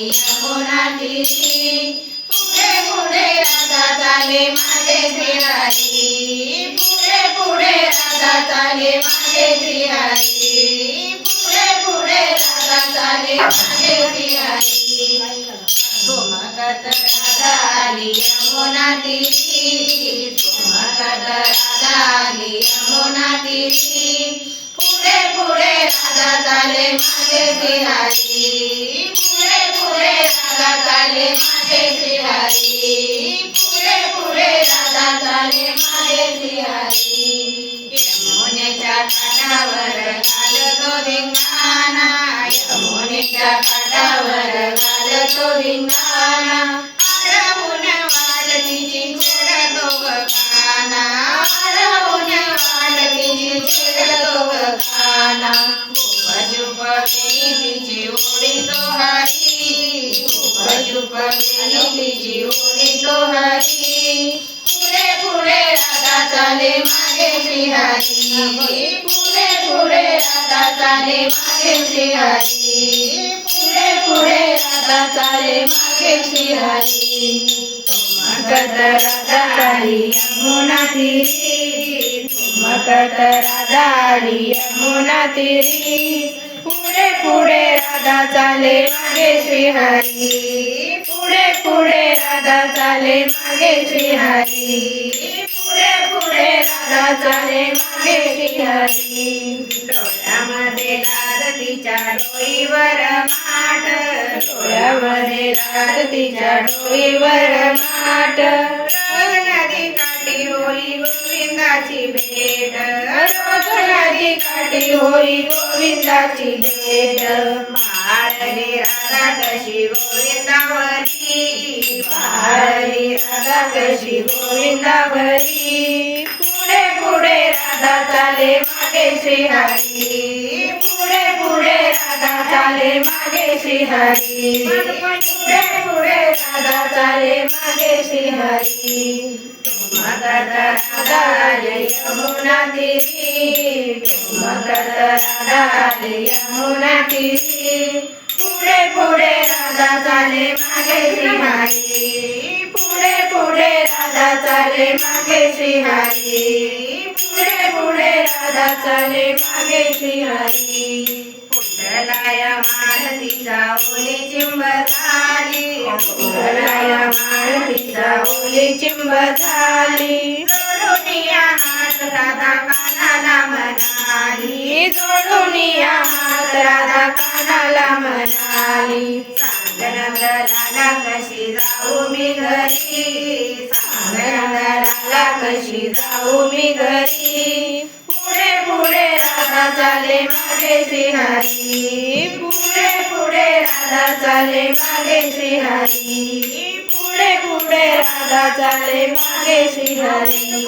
यमुना तीरी पुढे पुढे राधा चाले माझे श्रीहरी पुढे पुढे राधा चाले माझे श्रीहरी पुढे पुढे राधा चाले माझे श्रीहरी ठुमकत राधा आली यमुना तीरी ठुमकत राधा आली यमुना तीरी पुढे पुढे राधा चाले माझे श्रीहरी पुढे पुढे राधा चाले माझे श्रीहरी पुढे पुढे राधा चाले माझे श्रीहरी यमुनेच्या काठावर घालतो धिंगाणा यमुनेच्या काठावर घालतो धिंगाणा अडवून वाटतीची छेडतो काना अडवून वाटतीची छेडतो काना चुप तिची ओढीतो हरी चुप तिची ओढीतो हरी पुढे पुढे राधा चाले माझे श्रीहरी पुढे पुढे राधा चाले माझे श्रीहरी पुढे पुढे राधा चाले माझे श्रीहरी ठुमकत राधा आली यमुना तीरी ठुमकत राधा आली यमुना तीरी पुढे पुढे राधा चाले माझे श्रीहरी पुढे पुढे राधा चाले माझे श्रीहरी पुढे पुढे राधा चाले माझे श्रीहरी डोळ्यामध्ये लाज तिच्या डोईवर माठ डोळ्यामध्ये लाज तिच्या डोईवर माठ रोज नदी काठी होई गोविंदाची भेट रोज नदी काठी होई गोविंदाची भेट माळली राधा कशी गोविंदावरी माळली राधा कशी गोविंदावरी पुढे पुढे राधा चाले मागे श्रीहरी पुढे पुढे राधा चाले मागे श्रीहरी पुढे पुढे राधा चाले मागे श्रीहरी ठुमकत राधा आली यमुना तीरी ठुमकत राधा आली यमुना तीरी पुढे पुढे राधा चाले मागे श्रीहरी पुढे पुढे राधा चाले मागे श्रीहरी पुढे पुढे राधा चाले मागे श्रीहरी पुंडलाया माळतीचा ओली चिंब झाली पुंडलाया माळतीचा ओली चिंब झाली जोडूनिया हात राधा कानाला म्हणाली जोडूनिया हात राधा कानाला म्हणाली सांगनंदराला कशी जाऊ मी घरी सांगनंदराला कशी जाऊ मी घरी पुढे पुढे राधा चाले मागे श्रीहरी पुढे पुढे राधा चाले मागे श्रीहरी पुढे पुढे राधा चाले मागे श्रीहरी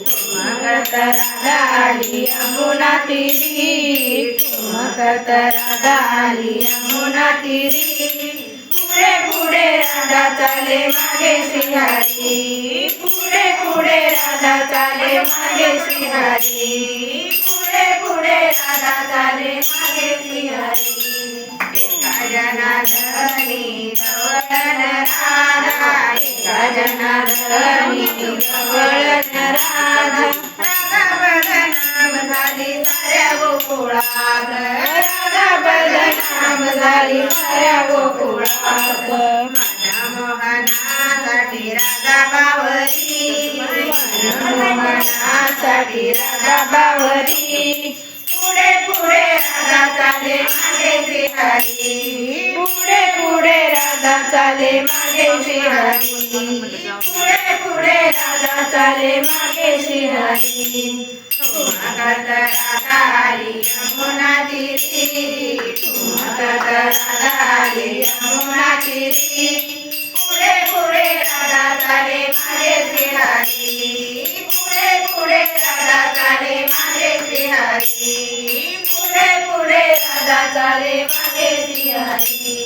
ठुमकत राधा आली यमुना तीरी ठुमकत राधा आली यमुना तीरी पुढे पुढे राधा चाले मागे श्रीहरी पुढे पुढे राधा चाले मागे श्रीहरी पुढे पुढे राधा चाले मागे श्रीहरी एका जनार्दनी गवळण राधा एका जनार्दनी गवळण राधा राधा बदनाम झाली साऱ्या गोकुळात राधा बदनाम झाली साऱ्या गोकुळात माझ्या मोहनासाठी राधा बावरी मोहनासाठी राधा बावरी पुढे पुढे राधा चाले मागे श्रीहरी पुढे पुढे राधा चाले मागे श्रीहरी पुढे पुढे राधा चाले मागे श्रीहरी ठुमकत राधा आली यमुना तीरी ठुमकत राधा आली यमुना तीरी पुढे पुढे राधा चाले मागे श्रीहरी पुढे पुढे राधा चाले मागे श्रीहरी पुढे पुढे राधा चाले मागे श्रीहरी